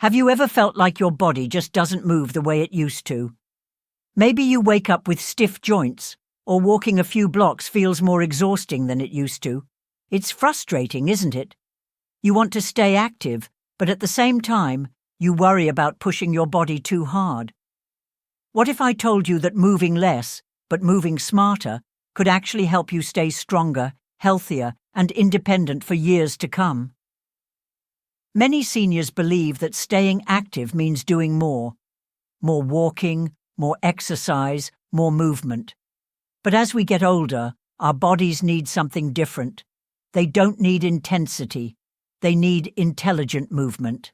Have you ever felt like your body just doesn't move the way it used to? Maybe you wake up with stiff joints, or walking a few blocks feels more exhausting than it used to. It's frustrating, isn't it? You want to stay active, but at the same time, you worry about pushing your body too hard. What if I told you that moving less, but moving smarter, could actually help you stay stronger, healthier, and independent for years to come? Many seniors believe that staying active means doing more walking, more exercise, more movement. But as we get older, our bodies need something different. They don't need intensity. They need intelligent movement.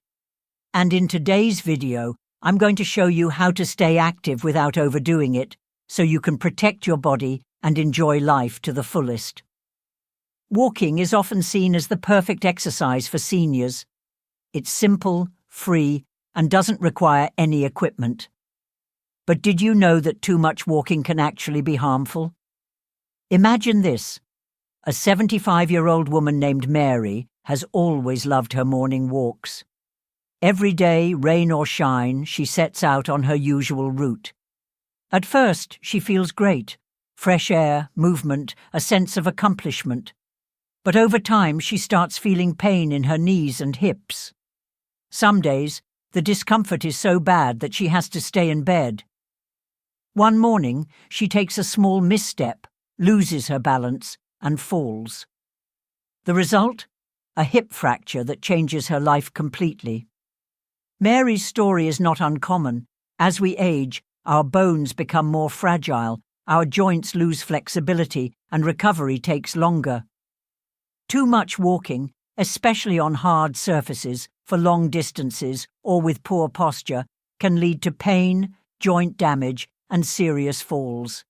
And in today's video, I'm going to show you how to stay active without overdoing it, so you can protect your body and enjoy life to the fullest. Walking is often seen as the perfect exercise for seniors. It's simple, free, and doesn't require any equipment. But did you know that too much walking can actually be harmful? Imagine this. A 75-year-old woman named Mary has always loved her morning walks. Every day, rain or shine, she sets out on her usual route. At first, she feels great. Fresh air, movement, a sense of accomplishment. But over time, she starts feeling pain in her knees and hips. Some days, the discomfort is so bad that she has to stay in bed. One morning, she takes a small misstep, loses her balance, and falls. The result? A hip fracture that changes her life completely. Mary's story is not uncommon. As we age, our bones become more fragile, our joints lose flexibility, and recovery takes longer. Too much walking, especially on hard surfaces, for long distances or with poor posture, can lead to pain, joint damage, and serious falls.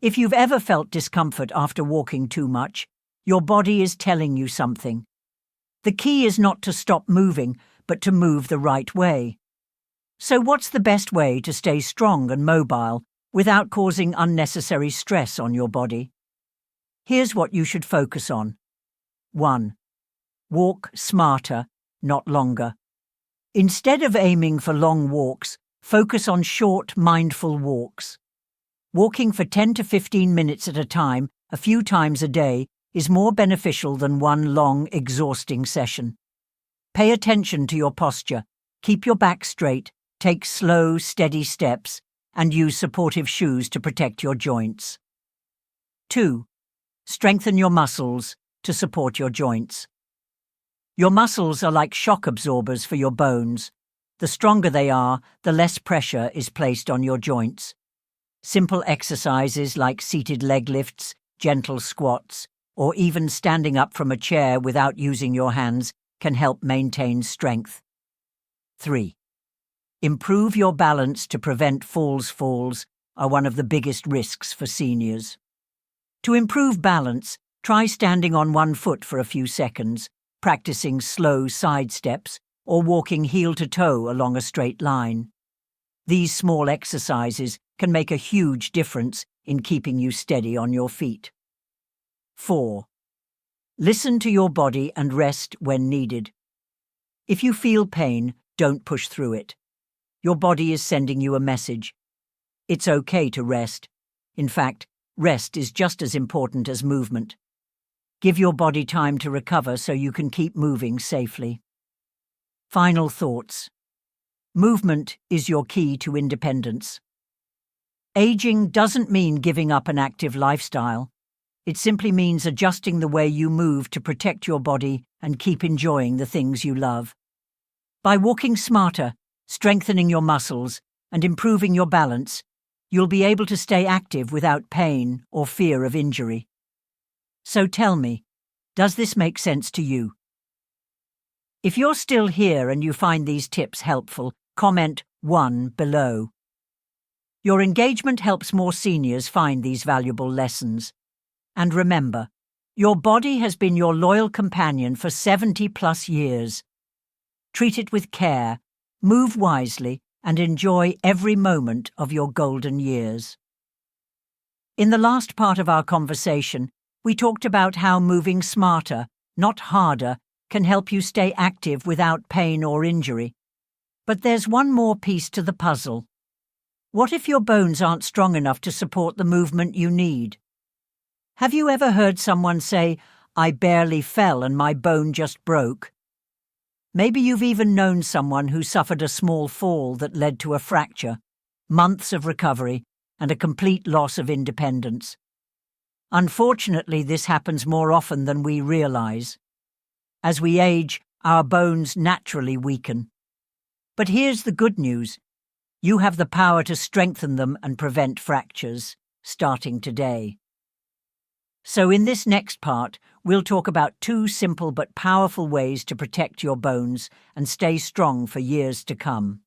If you've ever felt discomfort after walking too much, your body is telling you something. The key is not to stop moving, but to move the right way. So what's the best way to stay strong and mobile without causing unnecessary stress on your body? Here's what you should focus on. 1. Walk smarter, not longer. Instead of aiming for long walks, focus on short, mindful walks. Walking for 10 to 15 minutes at a time, a few times a day, is more beneficial than one long, exhausting session. Pay attention to your posture, keep your back straight, take slow, steady steps, and use supportive shoes to protect your joints. 2. Strengthen your muscles to support your joints. Your muscles are like shock absorbers for your bones. The stronger they are, the less pressure is placed on your joints. Simple exercises like seated leg lifts, gentle squats, or even standing up from a chair without using your hands can help maintain strength. 3. Improve your balance to prevent falls. Falls are one of the biggest risks for seniors. To improve balance, try standing on one foot for a few seconds, practicing slow side steps, or walking heel to toe along a straight line. These small exercises can make a huge difference in keeping you steady on your feet. 4. Listen to your body and rest when needed. If you feel pain, don't push through it. Your body is sending you a message. It's okay to rest. In fact, rest is just as important as movement. Give your body time to recover so you can keep moving safely. Final thoughts. Movement is your key to independence. Aging doesn't mean giving up an active lifestyle. It simply means adjusting the way you move to protect your body and keep enjoying the things you love. By walking smarter, strengthening your muscles, and improving your balance, you'll be able to stay active without pain or fear of injury. So tell me, does this make sense to you? If you're still here and you find these tips helpful, comment 1 below. Your engagement helps more seniors find these valuable lessons. And remember, your body has been your loyal companion for 70+ years. Treat it with care, move wisely, and enjoy every moment of your golden years. In the last part of our conversation, we talked about how moving smarter, not harder, can help you stay active without pain or injury. But there's one more piece to the puzzle. What if your bones aren't strong enough to support the movement you need? Have you ever heard someone say, "I barely fell and my bone just broke"? Maybe you've even known someone who suffered a small fall that led to a fracture, months of recovery, and a complete loss of independence. Unfortunately, this happens more often than we realize. As we age, our bones naturally weaken. But here's the good news. You have the power to strengthen them and prevent fractures, starting today. So in this next part, we'll talk about 2 simple but powerful ways to protect your bones and stay strong for years to come.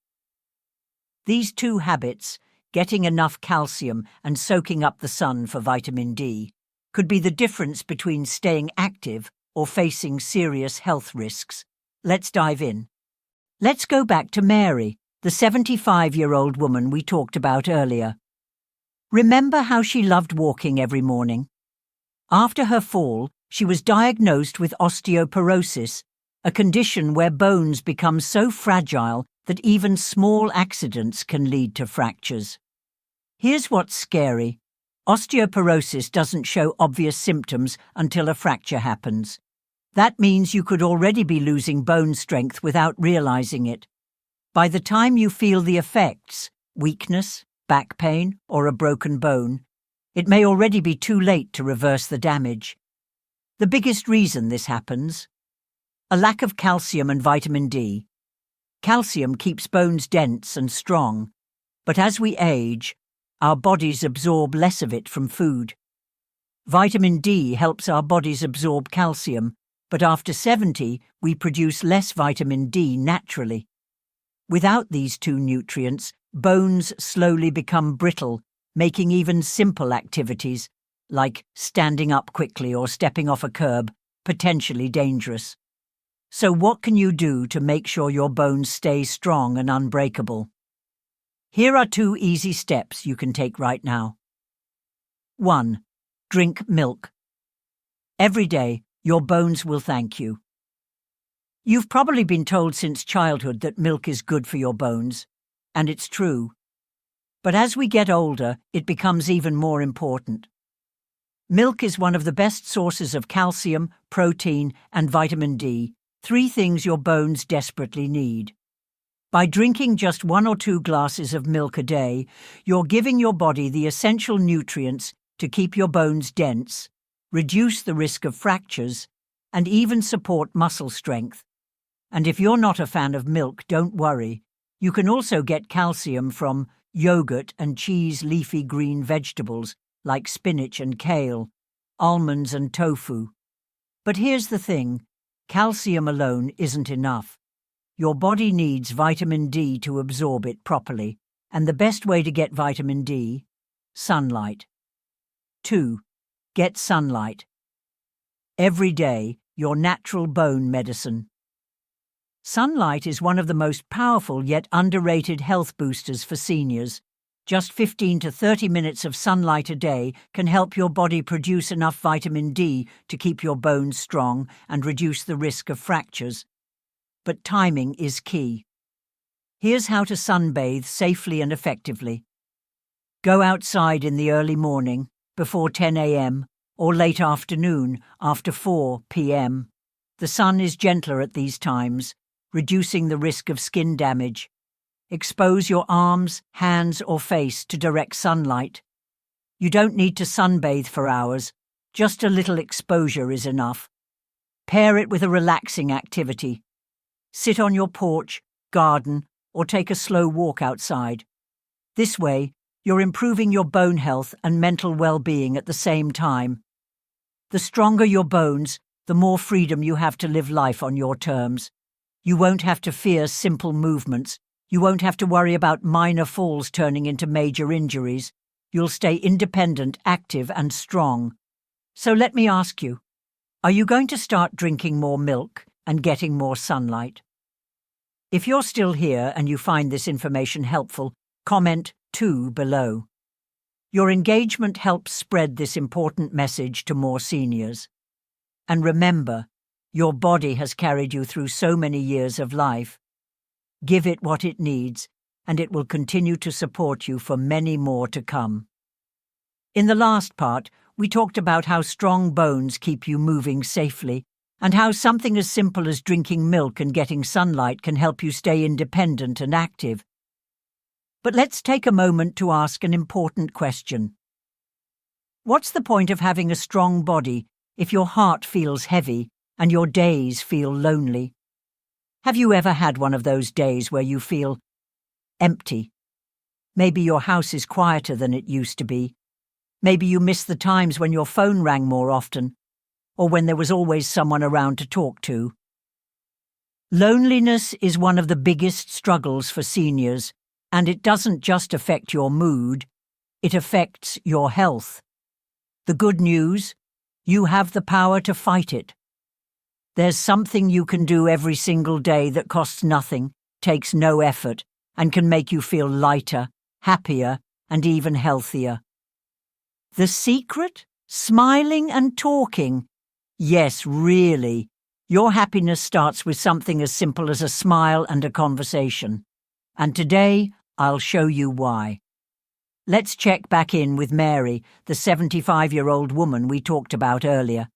These 2 habits, getting enough calcium and soaking up the sun for vitamin D, could be the difference between staying active or facing serious health risks. Let's dive in. Let's go back to Mary, the 75-year-old woman we talked about earlier. Remember how she loved walking every morning? After her fall, she was diagnosed with osteoporosis, a condition where bones become so fragile that even small accidents can lead to fractures. Here's what's scary. Osteoporosis doesn't show obvious symptoms until a fracture happens. That means you could already be losing bone strength without realizing it. By the time you feel the effects, weakness, back pain, or a broken bone, it may already be too late to reverse the damage. The biggest reason this happens: a lack of calcium and vitamin D. Calcium keeps bones dense and strong, but as we age, our bodies absorb less of it from food. Vitamin D helps our bodies absorb calcium, but after 70, we produce less vitamin D naturally. Without these 2 nutrients, bones slowly become brittle, making even simple activities, like standing up quickly or stepping off a curb, potentially dangerous. So what can you do to make sure your bones stay strong and unbreakable? Here are 2 easy steps you can take right now. 1. Drink milk. Every day, your bones will thank you. You've probably been told since childhood that milk is good for your bones, and it's true. But as we get older, it becomes even more important. Milk is one of the best sources of calcium, protein, and vitamin D, 3 things your bones desperately need. By drinking just 1 or 2 glasses of milk a day, you're giving your body the essential nutrients to keep your bones dense, reduce the risk of fractures, and even support muscle strength. And if you're not a fan of milk, don't worry. You can also get calcium from yogurt and cheese leafy green vegetables like spinach and kale, almonds and tofu. But here's the thing, calcium alone isn't enough. Your body needs vitamin D to absorb it properly, and the best way to get vitamin D? Sunlight. 2. Get sunlight. Every day, your natural bone medicine. Sunlight is one of the most powerful yet underrated health boosters for seniors. Just 15 to 30 minutes of sunlight a day can help your body produce enough vitamin D to keep your bones strong and reduce the risk of fractures. But timing is key. Here's how to sunbathe safely and effectively. Go outside in the early morning, before 10 a.m., or late afternoon, after 4 p.m. The sun is gentler at these times, reducing the risk of skin damage. Expose your arms, hands, or face to direct sunlight. You don't need to sunbathe for hours, just a little exposure is enough. Pair it with a relaxing activity. Sit on your porch, garden, or take a slow walk outside. This way, you're improving your bone health and mental well-being at the same time. The stronger your bones, the more freedom you have to live life on your terms. You won't have to fear simple movements. You won't have to worry about minor falls turning into major injuries. You'll stay independent, active, and strong. So let me ask you, are you going to start drinking more milk and getting more sunlight? If you're still here and you find this information helpful, comment 2 below. Your engagement helps spread this important message to more seniors. And remember, your body has carried you through so many years of life. Give it what it needs, and it will continue to support you for many more to come. In the last part, we talked about how strong bones keep you moving safely, and how something as simple as drinking milk and getting sunlight can help you stay independent and active. But let's take a moment to ask an important question. What's the point of having a strong body if your heart feels heavy and your days feel lonely? Have you ever had one of those days where you feel empty? Maybe your house is quieter than it used to be. Maybe you miss the times when your phone rang more often, or when there was always someone around to talk to. Loneliness is one of the biggest struggles for seniors, and it doesn't just affect your mood, it affects your health. The good news, you have the power to fight it. There's something you can do every single day that costs nothing, takes no effort, and can make you feel lighter, happier, and even healthier. The secret? Smiling and talking. Yes, really. Your happiness starts with something as simple as a smile and a conversation. And today, I'll show you why. Let's check back in with Mary, the 75-year-old woman we talked about earlier.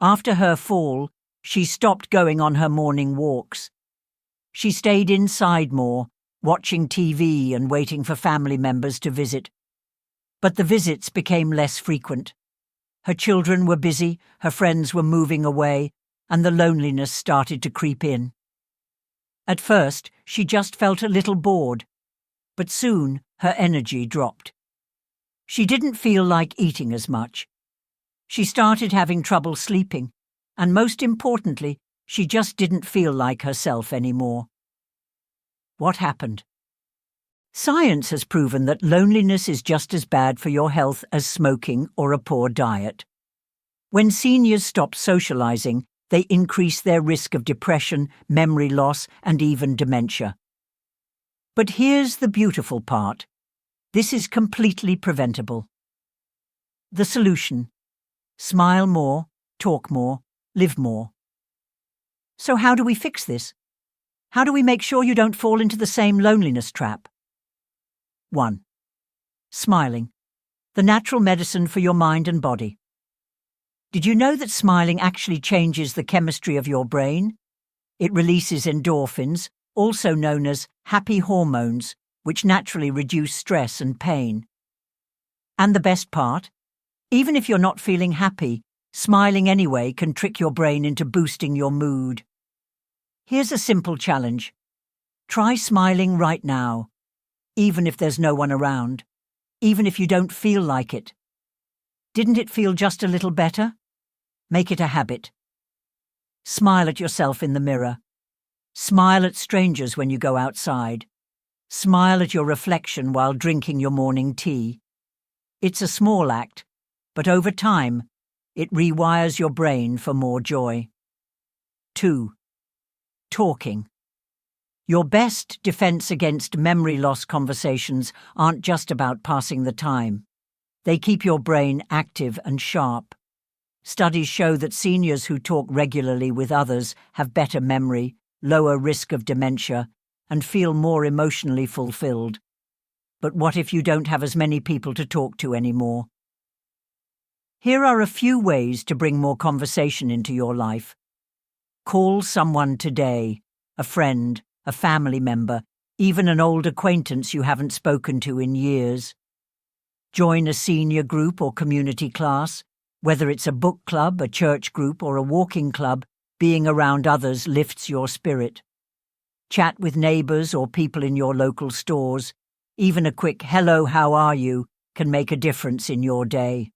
After her fall, she stopped going on her morning walks. She stayed inside more, watching TV and waiting for family members to visit. But the visits became less frequent. Her children were busy, her friends were moving away, and the loneliness started to creep in. At first, she just felt a little bored, but soon her energy dropped. She didn't feel like eating as much. She started having trouble sleeping, and most importantly, she just didn't feel like herself anymore. What happened? Science has proven that loneliness is just as bad for your health as smoking or a poor diet. When seniors stop socializing, they increase their risk of depression, memory loss, and even dementia. But here's the beautiful part. This is completely preventable. The solution: smile more, talk more, live more. So how do we fix this? How do we make sure you don't fall into the same loneliness trap? 1. Smiling, the natural medicine for your mind and body. Did you know that smiling actually changes the chemistry of your brain? It releases endorphins, also known as happy hormones, which naturally reduce stress and pain. And the best part? Even if you're not feeling happy, smiling anyway can trick your brain into boosting your mood. Here's a simple challenge. Try smiling right now. Even if there's no one around, even if you don't feel like it. Didn't it feel just a little better? Make it a habit. Smile at yourself in the mirror. Smile at strangers when you go outside. Smile at your reflection while drinking your morning tea. It's a small act, but over time, it rewires your brain for more joy. 2. Talking. Your best defense against memory loss conversations aren't just about passing the time. They keep your brain active and sharp. Studies show that seniors who talk regularly with others have better memory, lower risk of dementia, and feel more emotionally fulfilled. But what if you don't have as many people to talk to anymore? Here are a few ways to bring more conversation into your life. Call someone today, a friend, a family member, even an old acquaintance you haven't spoken to in years. Join a senior group or community class. Whether it's a book club, a church group, or a walking club, being around others lifts your spirit. Chat with neighbors or people in your local stores. Even a quick "hello, how are you" can make a difference in your day.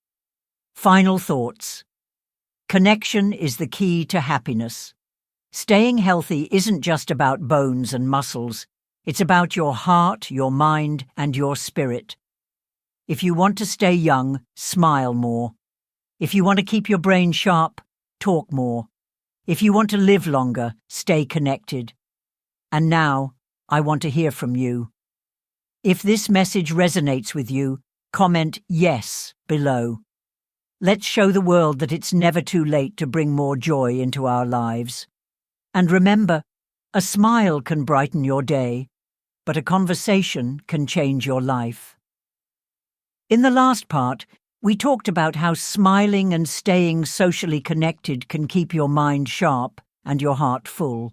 Final thoughts. Connection is the key to happiness. Staying healthy isn't just about bones and muscles. It's about your heart, your mind, and your spirit. If you want to stay young, smile more. If you want to keep your brain sharp, talk more. If you want to live longer, stay connected. And now, I want to hear from you. If this message resonates with you, comment "yes" below. Let's show the world that it's never too late to bring more joy into our lives. And remember, A smile can brighten your day, but a conversation can change your life. In the last part, we talked about how smiling and staying socially connected can keep your mind sharp and your heart full.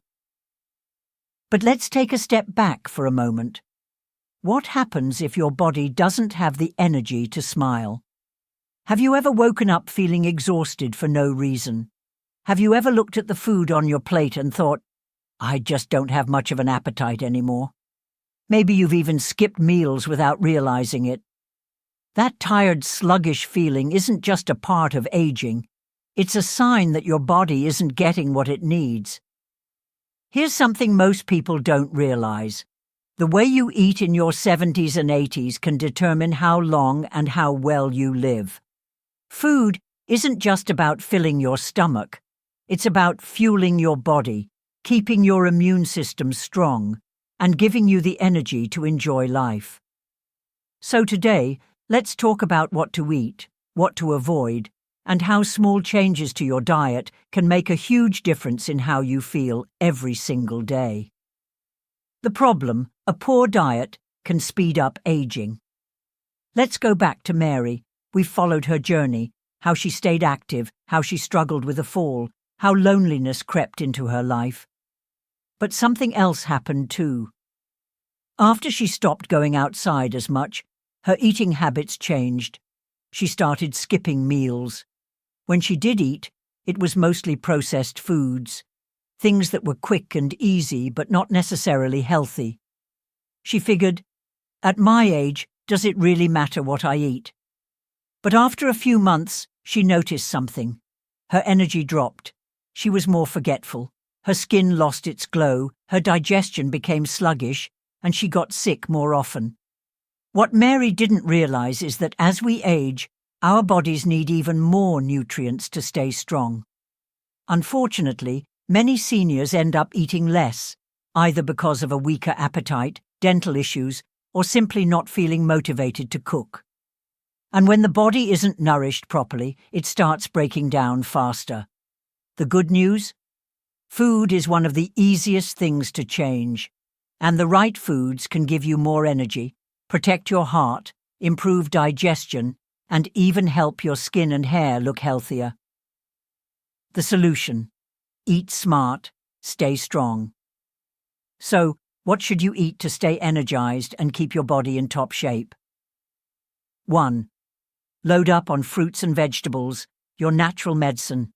But let's take a step back for a moment. What happens if your body doesn't have the energy to smile? Have you ever woken up feeling exhausted for no reason? Have you ever looked at the food on your plate and thought, I just don't have much of an appetite anymore? Maybe you've even skipped meals without realizing it. That tired, sluggish feeling isn't just a part of aging. It's a sign that your body isn't getting what it needs. Here's something most people don't realize. The way you eat in your 70s and 80s can determine how long and how well you live. Food isn't just about filling your stomach. It's about fueling your body, keeping your immune system strong, and giving you the energy to enjoy life. So today, let's talk about what to eat, what to avoid, and how small changes to your diet can make a huge difference in how you feel every single day. The problem, a poor diet, can speed up aging. Let's go back to Mary. We've followed her journey, how she stayed active, how she struggled with a fall, how loneliness crept into her life. But something else happened too. After she stopped going outside as much, her eating habits changed. She started skipping meals. When she did eat, it was mostly processed foods, things that were quick and easy but not necessarily healthy. She figured, at my age, does it really matter what I eat? But after a few months, she noticed something. Her energy dropped. She was more forgetful. Her skin lost its glow, her digestion became sluggish, and she got sick more often. What Mary didn't realize is that as we age, our bodies need even more nutrients to stay strong. Unfortunately, many seniors end up eating less, either because of a weaker appetite, dental issues, or simply not feeling motivated to cook. And when the body isn't nourished properly, it starts breaking down faster. The good news? Food is one of the easiest things to change, and the right foods can give you more energy, protect your heart, improve digestion, and even help your skin and hair look healthier. The solution: eat smart, stay strong. So, what should you eat to stay energized and keep your body in top shape? 1. Load up on fruits and vegetables, your natural medicine.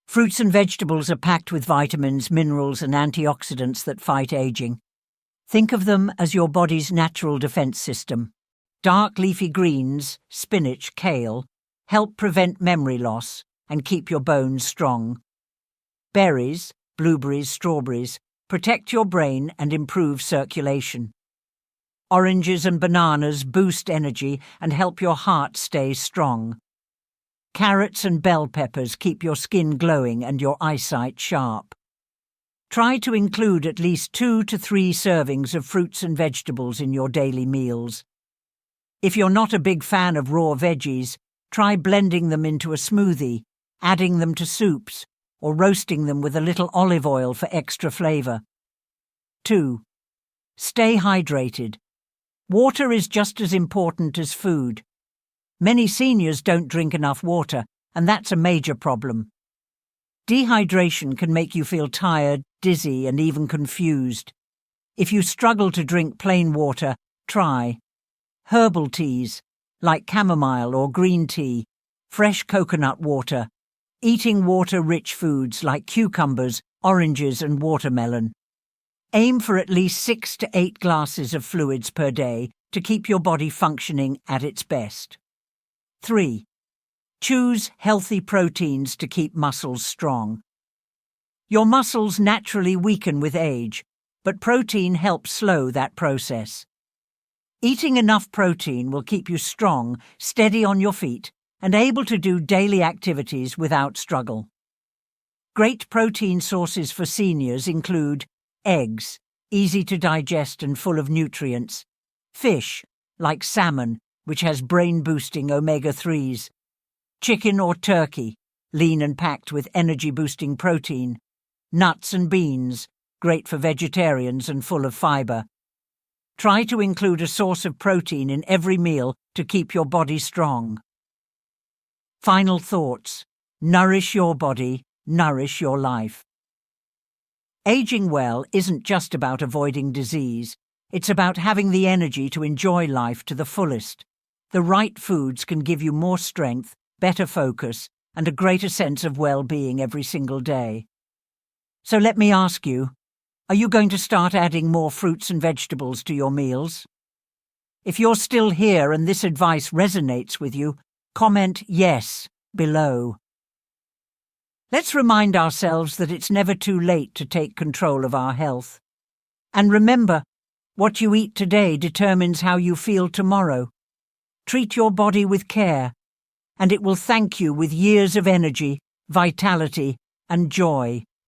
Fruits and vegetables are packed with vitamins, minerals, and antioxidants that fight aging. Think of them as your body's natural defense system. Dark leafy greens, spinach, kale, help prevent memory loss and keep your bones strong. Berries, blueberries, strawberries, protect your brain and improve circulation. Oranges and bananas boost energy and help your heart stay strong. Carrots and bell peppers keep your skin glowing and your eyesight sharp. Try to include at least 2 to 3 servings of fruits and vegetables in your daily meals. If you're not a big fan of raw veggies, try blending them into a smoothie, adding them to soups, or roasting them with a little olive oil for extra flavor. 2. Stay hydrated. Water is just as important as food. Many seniors don't drink enough water, and that's a major problem. Dehydration can make you feel tired, dizzy, and even confused. If you struggle to drink plain water, try herbal teas, like chamomile or green tea, fresh coconut water, eating water-rich foods like cucumbers, oranges, and watermelon. Aim for at least 6 to 8 glasses of fluids per day to keep your body functioning at its best. 3. Choose healthy proteins to keep muscles strong. Your muscles naturally weaken with age, but protein helps slow that process. Eating enough protein will keep you strong, steady on your feet, and able to do daily activities without struggle. Great protein sources for seniors include eggs, easy to digest and full of nutrients, fish, like salmon, which has brain-boosting omega-3s, chicken or turkey, lean and packed with energy-boosting protein, nuts and beans, great for vegetarians and full of fibre. Try to include a source of protein in every meal to keep your body strong. Final thoughts. Nourish your body, nourish your life. Aging well isn't just about avoiding disease. It's about having the energy to enjoy life to the fullest. The right foods can give you more strength, better focus, and a greater sense of well-being every single day. So let me ask you, are you going to start adding more fruits and vegetables to your meals? If you're still here and this advice resonates with you, comment yes below. Let's remind ourselves that it's never too late to take control of our health. And remember, what you eat today determines how you feel tomorrow. Treat your body with care, and it will thank you with years of energy, vitality, and joy.